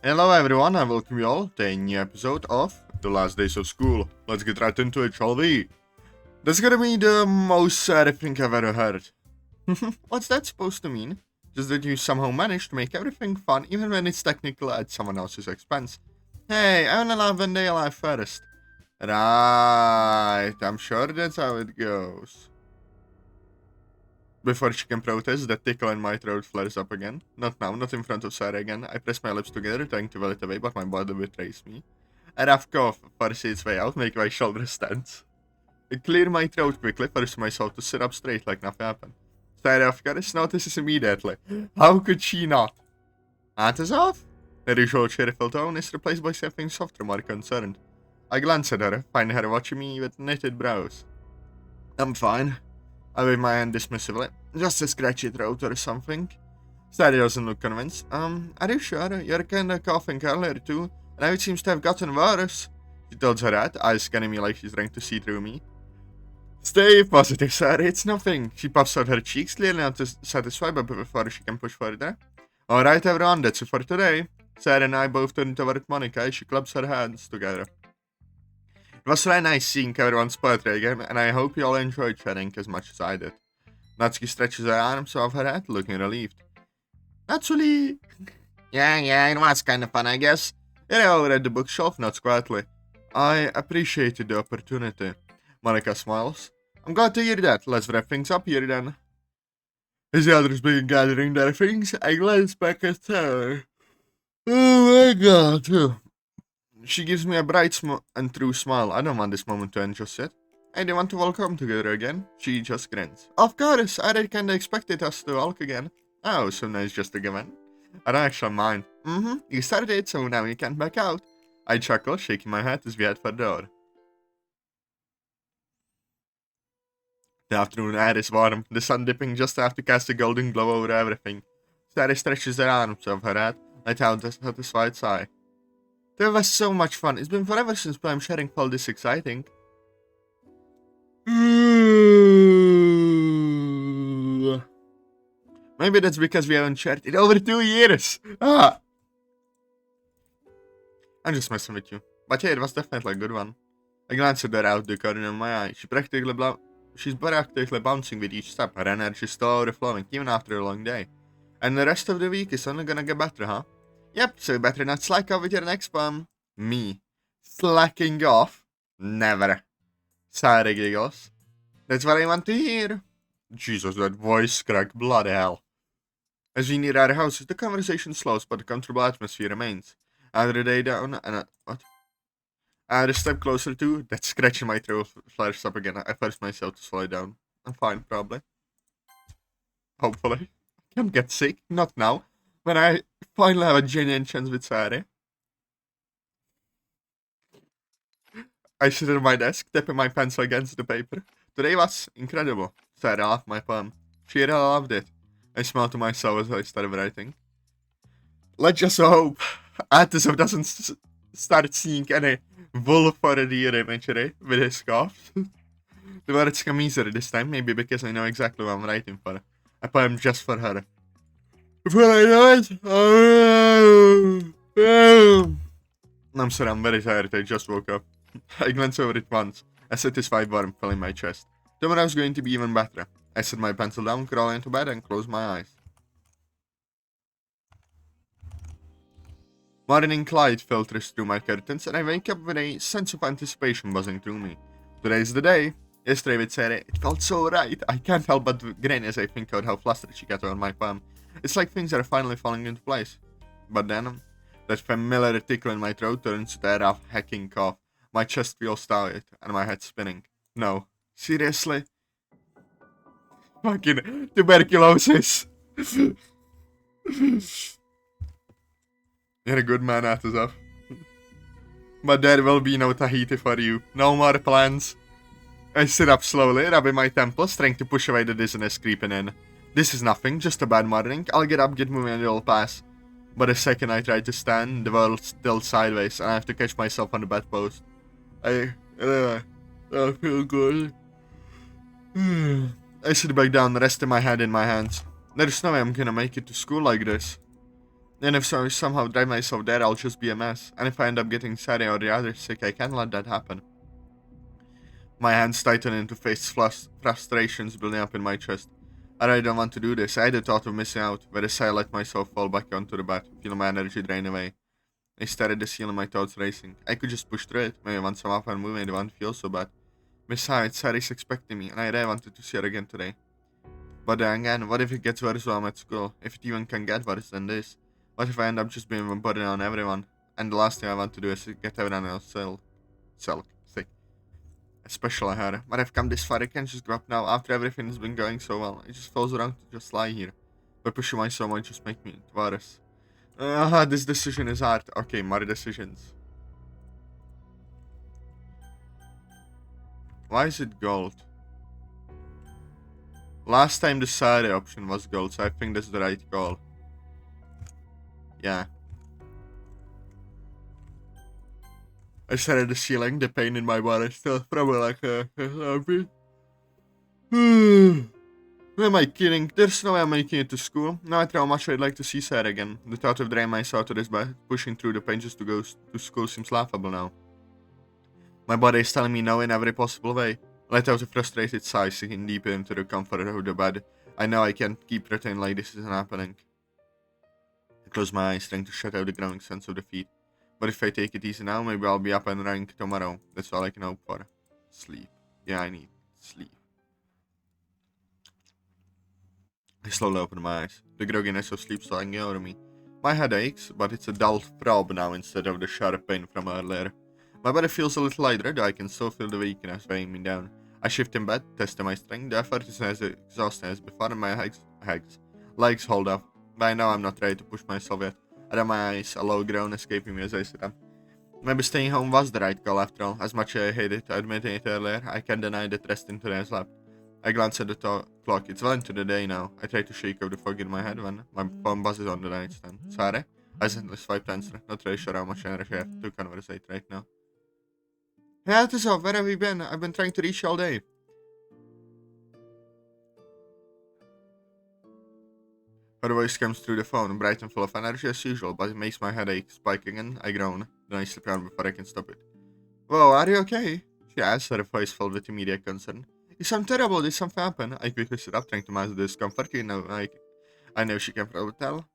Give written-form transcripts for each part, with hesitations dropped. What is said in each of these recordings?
Hello everyone and welcome you all to a new episode of The Last Days of School. Let's get right into it, shall we? That's gonna be the most sad thing I've ever heard. What's that supposed to mean? Just that you somehow managed to make everything fun even when it's technically at someone else's expense. Hey, I wanna love when they alive first. Right, I'm sure that's how it goes. Before she can protest, that tickle in my throat flares up again. Not now, not in front of Sarah again. I press my lips together, trying to will it away, but my body betrays me. A rough cough forces its way out, making my shoulders tense. I clear my throat quickly, forcing myself to sit up straight like nothing happened. Sarah, of course, notices immediately. How could she not? Atazoth? Her usual cheerful tone is replaced by something softer, more concerned. I glance at her, finding her watching me with knitted brows. I'm fine. I wave my hand dismissively. Just a scratchy throat or something. Sadie doesn't look convinced. Are you sure? You're kinda coughing earlier too, and now it seems to have gotten worse. She tells her that, eyes scanning me like she's trying to see through me. Stay positive, Sadie, it's nothing. She puffs out her cheeks, clearly not satisfied, but before she can push further. Alright everyone, that's it for today. Sadie and I both turn toward Monika as she claps her hands together. It was really nice seeing everyone's poetry again, and I hope you all enjoyed chatting as much as I did. Natsuki stretches her arms off her head, looking relieved. Natsuki! Yeah, it was kind of fun, I guess. Yuri over at the bookshelf nods quietly. I appreciated the opportunity. Monika smiles. I'm glad to hear that. Let's wrap things up here then. As the others begin gathering their things, I glance back at her. Oh my god. She gives me a bright and true smile. I don't want this moment to end just yet. Hey, they want to walk home together again? She just grins. Of course, I already kinda expected us to walk again. Oh, so now it's just a given. I don't actually mind. You started it, so now you can't back out. I chuckle, shaking my head as we head for the door. The afternoon air is warm, the sun dipping just enough to cast a golden glow over everything. Sarah stretches her arms over her head, let out a satisfied sigh. That was so much fun. It's been forever since I'm sharing felt this exciting. Maybe that's because we haven't shared it over 2 years. I'm just messing with you. But yeah, it was definitely a good one. I glanced at her out the corner of my eye. She's practically bouncing with each step. Her energy is still overflowing, even after a long day. And the rest of the week is only gonna get better, huh? Yep, so you better not slack off with your next poem. Me. Slacking off? Never. Sarah giggles. That's what I want to hear. Jesus, that voice crack, bloody hell. As we near our houses, the conversation slows, but the comfortable atmosphere remains. Another day down, and a step closer to, that scratch in my throat flares up again. I force myself to slow down. I'm fine, probably. Hopefully. I can't get sick, not now. When I finally have a genuine chance with Sarah. I sit at my desk, tapping my pencil against the paper. Today was incredible. Sarah loved my poem. She really loved it. I smiled to myself as I started writing. Let's just hope Atazoth doesn't start seeing any wolf or a deer imagery with his coughs. The words come easier this time, maybe because I know exactly what I'm writing for. A poem just for her. Before I know it, I'm sorry, I'm very tired. I just woke up. I glance over it once, a satisfied warmth filling my chest. Tomorrow's going to be even better. I set my pencil down, crawl into bed, and close my eyes. Morning light filters through my curtains, and I wake up with a sense of anticipation buzzing through me. Today's the day. Yesterday with Sarah, it felt so right. I can't help but grin as I think out how flustered she got over my poem. It's like things are finally falling into place. But then, that familiar tickle in my throat turns to a rough, hacking cough. My chest feels tight, and my head spinning. No. Seriously? Fucking tuberculosis. You're a good man, Atazoth. But there will be no Tahiti for you. No more plans. I sit up slowly, rubbing my temples, trying to push away the dizziness creeping in. This is nothing, just a bad morning. I'll get up, get moving, and it'll pass. But the second I try to stand, the world tilts sideways, and I have to catch myself on the bedpost. I feel good. I sit back down, resting my head in my hands. There's no way I'm gonna make it to school like this. Then if I somehow drive myself there, I'll just be a mess. And if I end up getting Sari or the others sick, I can't let that happen. My hands tighten into face frustrations building up in my chest. I really don't want to do this. I had the thought of missing out, but as I let myself fall back onto the bed, feel my energy drain away. I stared at the ceiling, my thoughts racing. I could just push through it. Maybe once I'm up and moving, it won't feel so bad. Besides, Sari's expecting me, and I really wanted to see her again today. But then again, what if it gets worse while I'm at school? If it even can get worse than this? What if I end up just being a burden on everyone? And the last thing I want to do is get everyone else sick. Especially her. But I've come this far, I can't just give up now. After everything has been going so well, it just feels wrong to just lie here. But pushing myself might just make me worse. This decision is hard. Okay, more decisions. Why is it gold? Last time the Sari option was gold, so I think that's the right call. Yeah. I stared at the ceiling, the pain in my body still probably like a heartbeat. Who am I kidding? There's no way I'm making it to school. Now I try how much I'd like to see Sarah again. The thought of draining myself to this by pushing through the pain just to go to school seems laughable now. My body is telling me no in every possible way. I let out a frustrated sigh, sinking deeper into the comfort of the bed. I know I can't keep pretending like this isn't happening. I close my eyes, trying to shut out the growing sense of defeat. But if I take it easy now, maybe I'll be up and running tomorrow. That's all I can hope for. Sleep. Yeah, I need sleep. I slowly open my eyes. The grogginess of sleep sliding over me. My head aches, but it's a dull throb now instead of the sharp pain from earlier. My body feels a little lighter, though I can still feel the weakness weighing me down. I shift in bed, testing my strength. The effort is as exhausting as before, and my legs hold up. But I know I'm not ready to push myself yet. I have my eyes, a low groan escaping me as I sit up. Maybe staying home was the right call after all. As much as I hated admitting it earlier, I can't deny that resting today has left. I glance at the clock. It's well into the day now. I try to shake off the fog in my head when my phone buzzes on the nightstand. Sorry? I sent swipe to answer. Not really sure how much energy I have to conversate right now. Hey Atazoth, where have you been? I've been trying to reach you all day. Her voice comes through the phone, bright and full of energy as usual, but it makes my headache spike again. I groan. Then I slip down before I can stop it. Whoa, are you okay? She asks, her voice filled with immediate concern. You sound terrible, did something happen? I quickly sit up, trying to mask the discomfort. I know she can probably tell.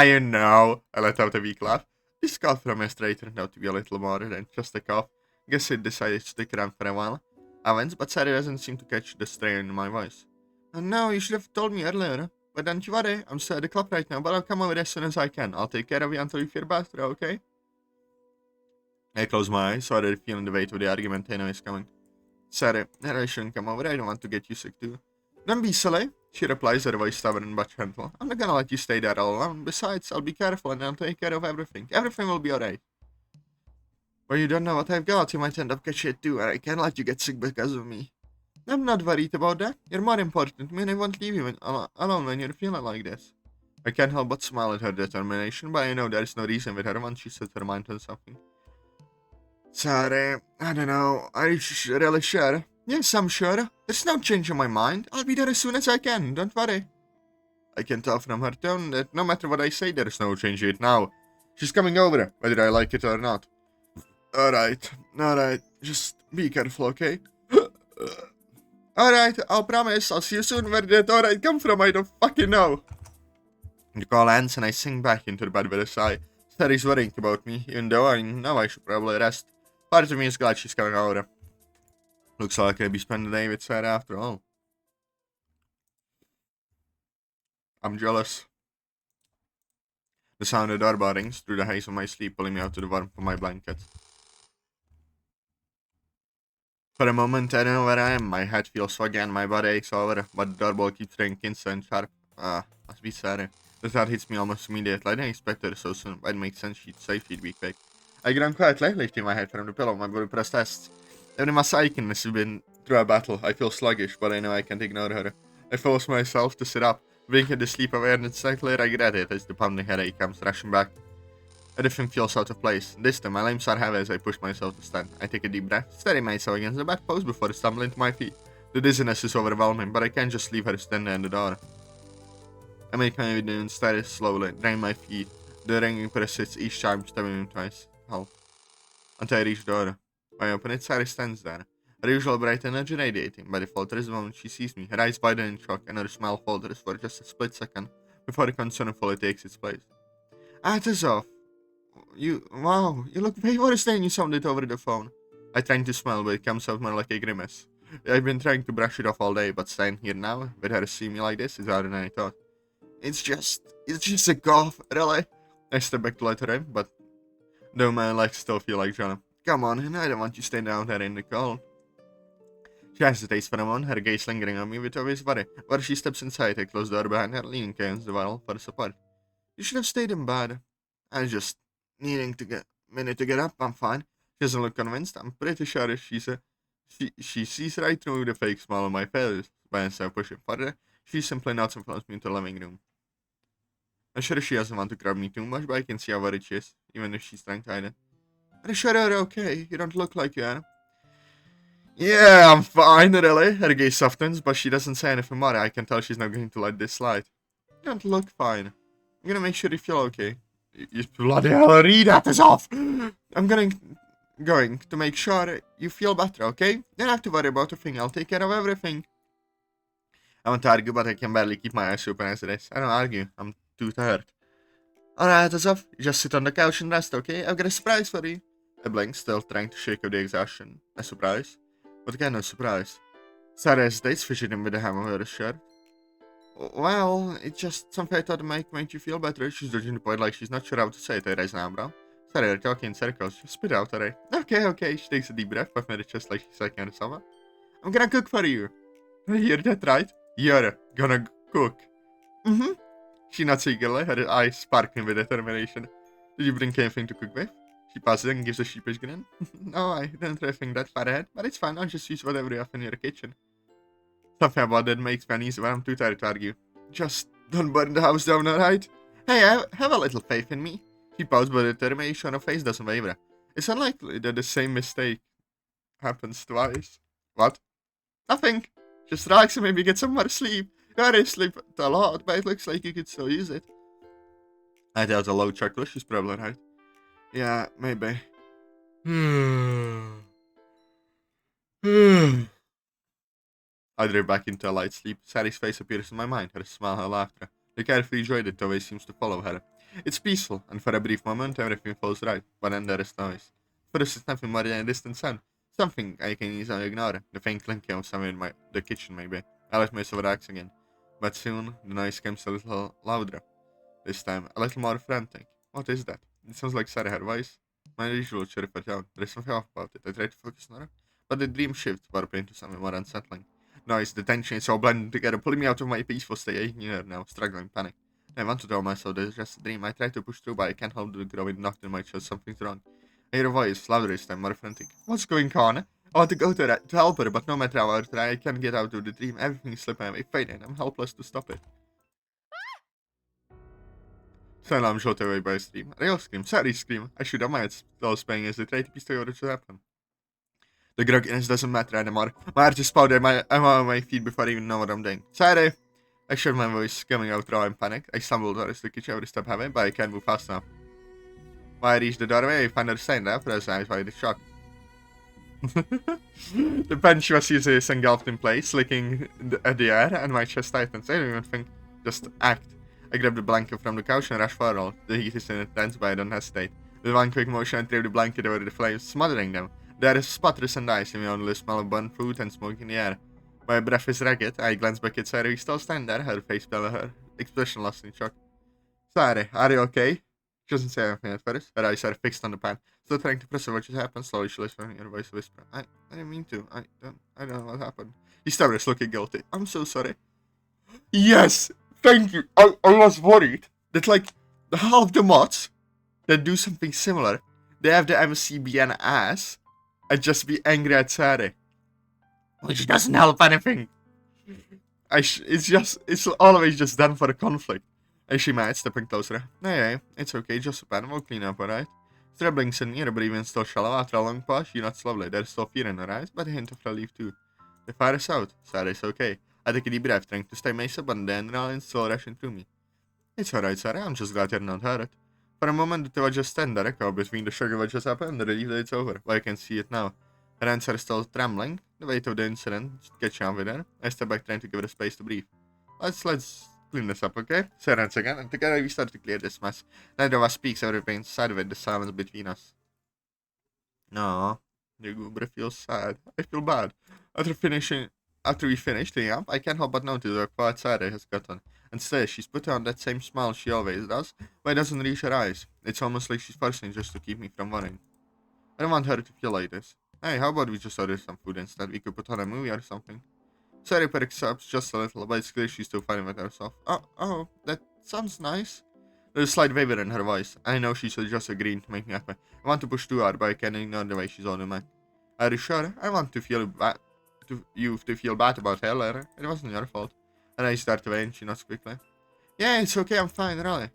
You know. I let out a weak laugh. This cough from yesterday turned out to be a little more than just a cough. Guess it decided to stick around for a while. I went, but Sarah doesn't seem to catch the strain in my voice. No, you should have told me earlier. But don't you worry, I'm still at the club right now, but I'll come over as soon as I can. I'll take care of you until you feel better, okay? I close my eyes, already feeling the weight of the argument I know is coming. Sorry, I really shouldn't come over, I don't want to get you sick too. Don't be silly, she replies, her voice stubborn but gentle. I'm not gonna let you stay there all alone. Besides, I'll be careful and I'll take care of everything. Everything will be alright. But you don't know what I've got, you might end up catching it too, and I can't let you get sick because of me. I'm not worried about that. You're more important to me and I won't leave you alone when you're feeling like this. I can't help but smile at her determination, but I know there's no reason with her once she sets her mind on something. Sorry, I don't know. Are you really sure? Yes, I'm sure. There's no change in my mind. I'll be there as soon as I can, don't worry. I can tell from her tone that no matter what I say, there's no change in it now. She's coming over, whether I like it or not. Alright, just be careful, okay? Alright, I'll promise. I'll see you soon. Where did alright come from? I don't fucking know. The call ends and I sink back into the bed with a sigh. Sarah's worrying about me, even though I know I should probably rest. Part of me is glad she's coming over. Looks like I'll be spending the day with Sarah after all. I'm jealous. The sound of the doorbell rings through the haze of my sleep, pulling me out to the warmth of my blanket. For a moment, I don't know where I am. My head feels foggy and my body aches over, but the doorbell keeps ringing instant sharp. Must be Sarah. The thought hits me almost immediately. I didn't expect her so soon, but it makes sense she'd say she'd be quick. I groan quietly, lifting my head from the pillow, my body protests. Every muscle aching has been through a battle. I feel sluggish, but I know I can't ignore her. I force myself to sit up, winking the sleep away, and instantly regret it as the pounding headache comes rushing back. Everything feels out of place. This time, my limbs are heavy as I push myself to stand. I take a deep breath, steady myself against the bedpost before stumbling to my feet. The dizziness is overwhelming, but I can't just leave her standing in the door. I make my way downstairs slowly, drain my feet The ringing persists each time, stabbing me twice. Help. Until I reach the door. When I open it, Sayori stands there. Her usual bright energy radiating. By default, there is the moment she sees me. Her eyes widen in shock, and her smile falters for just a split second before the concern fully takes its place. Atazoth! Wow, you look way worse than you sounded over the phone. I try to smile, but it comes out more like a grimace. I've been trying to brush it off all day, but staying here now, with her see me like this, is harder than I thought. It's just a cough, really. I step back to let her in, but though my legs still feel like Jonah. Come on, and I don't want you staying down there in the cold. She hesitates for a moment, her gaze lingering on me with obvious worry. But she steps inside, a closed door behind her, leaning against the wall for support. You should have stayed in bed. I was just needing to get minute to get up. I'm fine. She doesn't look convinced. I'm pretty sure she sees right through the fake smile on my face. But instead of pushing further, she simply nods and follows me into the living room. I'm sure she doesn't want to grab me too much, but I can see how worried she is, even if she's trying to hide it. Are you sure you're okay? You don't look like you are. Yeah, I'm fine, really. Her gaze softens, but she doesn't say anything more. I can tell she's not going to let this slide. You don't look fine. I'm gonna make sure you feel okay. You bloody hell, read that is off! I'm going to make sure you feel better, okay? You don't have to worry about a thing. I'll take care of everything. I want to argue, but I can barely keep my eyes open as it is. I don't argue. I'm too tired. Alright, Atazoth, you just sit on the couch and rest, okay? I've got a surprise for you. I blink, still trying to shake off the exhaustion. A surprise? What kind of surprise? Sayori hesitates, fidgeting with the hem of her shirt. Well, it's just something I thought might make you feel better. She's dodging the point like she's not sure how to say it. I raise an eyebrow. Sorry, you're talking in circles. Just spit out, alright? Okay. She takes a deep breath, puffing at her chest like she's sucking on a summer. I'm gonna cook for you. I hear that right? You're gonna cook. Mm-hmm. She nods eagerly, her eyes sparkling with determination. Did you bring anything to cook with? She pauses and gives a sheepish grin. No, I didn't really think that far ahead, but it's fine. I'll just use whatever you have in your kitchen. Something about that makes me uneasy when I'm too tired to argue. Just don't burn the house down, alright? Hey, have a little faith in me. She paused, but the determination on her face doesn't waver. It's unlikely that the same mistake happens twice. What? Nothing. Just relax and maybe get some more sleep. You already sleep a lot, but it looks like you could still use it. I doubt a low chuckle. She's probably right. Yeah, maybe. I drift back into a light sleep. Sayori's face appears in my mind, her smile, her laughter. The carefree joy that always seems to follow her. It's peaceful, and for a brief moment everything feels right, but then there is noise. First, it's nothing more than a distant sound. Something I can easily ignore. The faint clinking of somewhere in the kitchen, maybe. I let myself relax again. But soon, the noise comes a little louder. This time, a little more frantic. What is that? It sounds like Sayori, her voice. My usual chirper tone. There is something off about it. I try to focus on her, but the dream shifts, warping into something more unsettling. Noise, the tension is all blending together, pulling me out of my peaceful state. I hear now, struggling, panic. I want to tell myself that it's just a dream. I try to push through, but I can't help the growing knock in my chest. Something's wrong. I hear a voice, louder this time, more frantic. What's going on? I want to go to help her, but no matter how I try, I can't get out of the dream. Everything is slipping away, fading. I'm helpless to stop it. So I'm shot away by a scream. A real scream. Sorry, scream. I should have my head still spinning as they try to piece together what should happen. The grogginess doesn't matter anymore. My heart is powdered. I'm on my feet before I even know what I'm doing. Sorry! I showed my voice coming out raw in panic. I stumbled towards the kitchen every step having, but I can't move fast enough. When I reach the doorway, I find her standing there, frozen eyes wide in shock. The pen she was using is engulfed in place, licking at the air, and my chest tightens. I don't even think. Just act. I grab the blanket from the couch and rush forward. The heat is intense, but I don't hesitate. With one quick motion, I throw the blanket over the flames, smothering them. There is sputters and ice, and we only smell of burnt food and smoke in the air. My breath is ragged. I glance back at Sayori, still standing there, her face pale, her expression lost in shock. Sayori, are you okay? She doesn't say anything at first. Her eyes are fixed on the pan. Still trying to process what just happened. Slowly she listens, her voice whisper. I didn't mean to. I don't know what happened. He stammers, looking guilty. I'm so sorry. Yes! Thank you! I was worried that, like, the half the mods that do something similar, they have the MCB and ass, and just be angry at Sayori. Which doesn't help anything. It's always just done for the conflict. And she might, stepping closer. Hey, it's okay, just a pan, we'll clean up, alright? Sarah blinks at me, her breathing still shallow. After a long pause, she nods slowly. There's still fear in her eyes, but a hint of relief too. The fire is out. Sarah is okay. I take a deep breath, trying to stay myself, but the adrenaline still rushing through me. It's alright, Sarah. I'm just glad you're not hurt. For a moment, the two of us just stand there, echo between the sugar what just happened and the relief that it's over. But I can see it now. Her hands are still trembling. The weight of the incident gets you on with her. I step back trying to give her space to breathe. Let's clean this up, okay? Say hands again, and together we start to clear this mess. Neither of us speaks, everything inside of it, the silence between us. No, the goober feels sad. I feel bad. After we finish cleaning up, I can't help but notice how quiet Sarah has gotten. And still, she's put on that same smile she always does, but it doesn't reach her eyes. It's almost like she's forcing just to keep me from worrying. I don't want her to feel like this. Hey, how about we just order some food instead? We could put on a movie or something. Sarah perks up just a little, but it's clear she's still fighting with herself. Oh, that sounds nice. There's a slight waver in her voice. I know she's just agreeing to make me happy. I want to push too hard, but I can't ignore the way she's holding me. Are you sure? I want to feel bad. You to feel bad about her later. It wasn't your fault. And I start away and she nods quickly. Yeah, it's okay, I'm fine, really.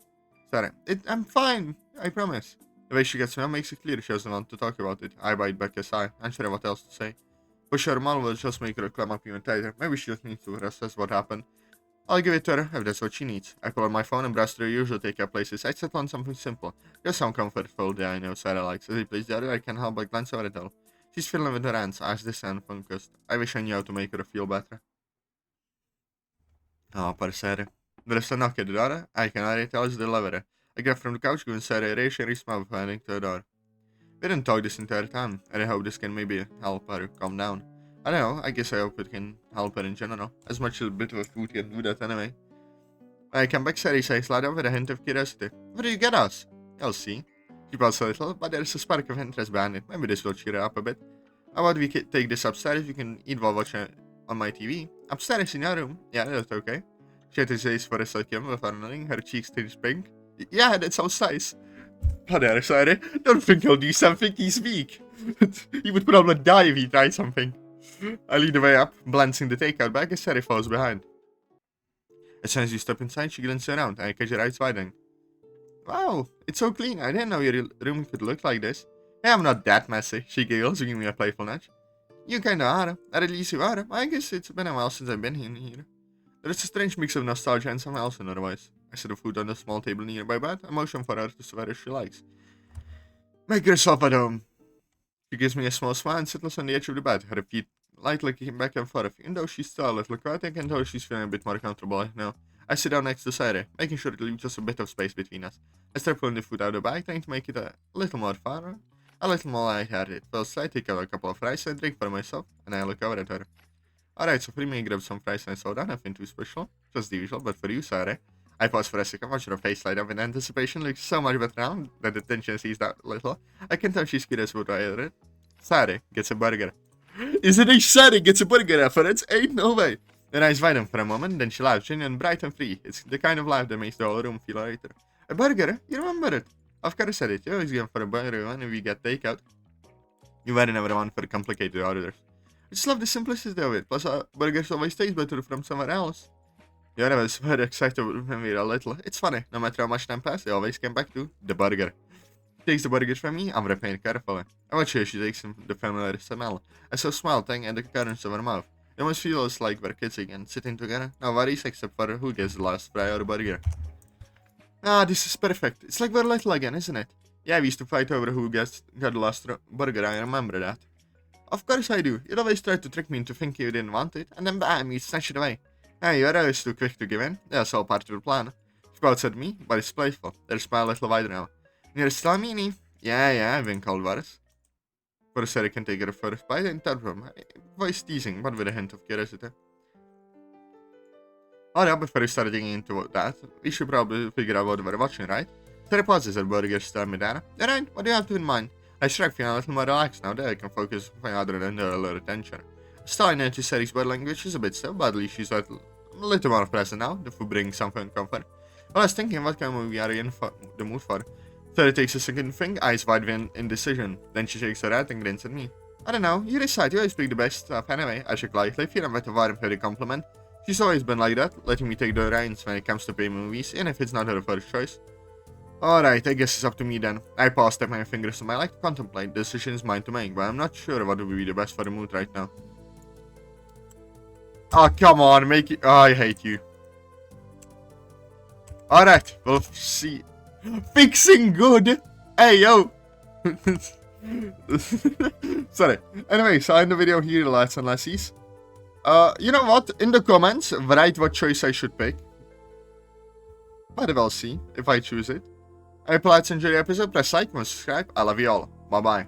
Sorry. I'm fine, I promise. The way she gets me makes it clear she doesn't want to talk about it. I bite back a sigh, unsure what else to say. Push her mouth will just make her clam up even tighter. Maybe she just needs to assess what happened. I'll give it to her if that's what she needs. I pull out my phone and browse through usual take-out places. I settle on something simple. Just some comfort food that I know Sarah likes. As I place the other, I can't help but glance over at her. She's fiddling with her hands, eyes distant and focused. I wish I knew how to make her feel better. Oh, poor Sarah. There's a knock at the door. I can already tell it's the delivery. I get from the couch, giving Sarah a reassuring smile before heading to the door. We didn't talk this entire time, and I hope this can maybe help her calm down. I don't know, I guess I hope it can help her in general. As much as a bit of a food can do that anyway. When I come back, Sarah says loud with a hint of curiosity. What do you get us? You'll see. She pauses a little, but there's a spark of interest behind it. Maybe this will cheer her up a bit. How about we take this upstairs? You can eat while watching on my TV. Upstairs in your room? Yeah, that's okay. She hesitates for a second before nodding, her cheeks tinge pink. Yeah, that sounds nice. Oh, there, sorry. Don't think he'll do something, he's weak. He would probably die if he tried something. I lead the way up, glancing the takeout bag as Sarah falls behind. As soon as you step inside, she glances around, and I catch her eyes widening. Wow, it's so clean. I didn't know your room could look like this. Hey, I'm not that messy, she giggles, giving me a playful nudge. You kinda are. At least you are. I guess it's been a while since I've been in here. There's a strange mix of nostalgia and something else in her voice. I set the food on the small table nearby bed, a motion for her to swear as she likes. Make yourself at home. She gives me a small smile and settles on the edge of the bed, her feet lightly kicking back and forth. Even though she's still a little quiet, I can tell she's feeling a bit more comfortable now. I sit down next to Sayori, making sure to leave just a bit of space between us. I start pulling the food out of the bag, trying to make it a little more fun, a little more lighthearted. First, I take out a couple of fries and drink for myself, and I look over at her. Alright, so for me, grab some fries and soda, nothing too special. Just the usual, but for you, Sayori. I pause for a second, watch her face light up in anticipation, looks so much better now that the tension sees that little. I can tell she's curious about what I ordered. Sayori gets a burger. Isn't it Sayori gets a burger reference? Ain't no way. Her eyes widen for a moment, then she laughs, genuine, bright and free. It's the kind of laugh that makes the whole room feel lighter. A burger? You remember it? Of course I did. You always go for a burger when we get takeout. You were never one for the complicated orders. I just love the simplicity of it, plus burgers always taste better from somewhere else. Yeah, I was very excited when we were a little. It's funny, no matter how much time passed, I always came back to the burger. She takes the burgers from me, I'm repaying carefully. I watch her, she takes the familiar smell. I saw a smile tang at the corners of her mouth. It almost feels like we're kids again, sitting together. No worries except for who gets the last fry or burger. Ah, this is perfect. It's like we're little again, isn't it? Yeah, we used to fight over who got the last burger, I remember that. Of course I do. You always tried to trick me into thinking you didn't want it, and then bam, you snatch it away. Hey, you're always too quick to give in. That's all part of the plan. She pouts at me, but it's playful. Their smile a little wider now. You're still a meanie. Yeah, I've been called worse. For a second, can take her first bite and tell from. Voice teasing, but with a hint of curiosity. Alright, before we start digging into that, we should probably figure out what we're watching, right? Sarah pauses her burger stir me down. Alright, what do you have to in mind? I shrug, feeling a little more relaxed now that I can focus on other than her alert attention. Still, I notice Sarah's body language is a bit still, but at least she's a little more present now. The food brings something comfort. Well, I was thinking, what kind of movie are you in the mood for? Sarah takes a second thing, eyes wide with indecision. Then she shakes her head and grins at me. I don't know, you decide, you always pick the best stuff anyway. I shake lightly, feeling better warm for the compliment. She's always been like that, letting me take the reins when it comes to pay movies, even if it's not her first choice. Alright, I guess it's up to me then. I pause, tap my fingers on my leg to contemplate. The decision is mine to make, but I'm not sure what would be the best for the mood right now. Oh, come on, make it. Oh, I hate you. Alright, we'll see. Fixing good. Hey, yo. Sorry. Anyway, so I end the video here, lads and lassies. You know what? In the comments, write what choice I should pick. But we'll see if I choose it. I hope you enjoyed the episode. Press like and subscribe. I love you all. Bye-bye.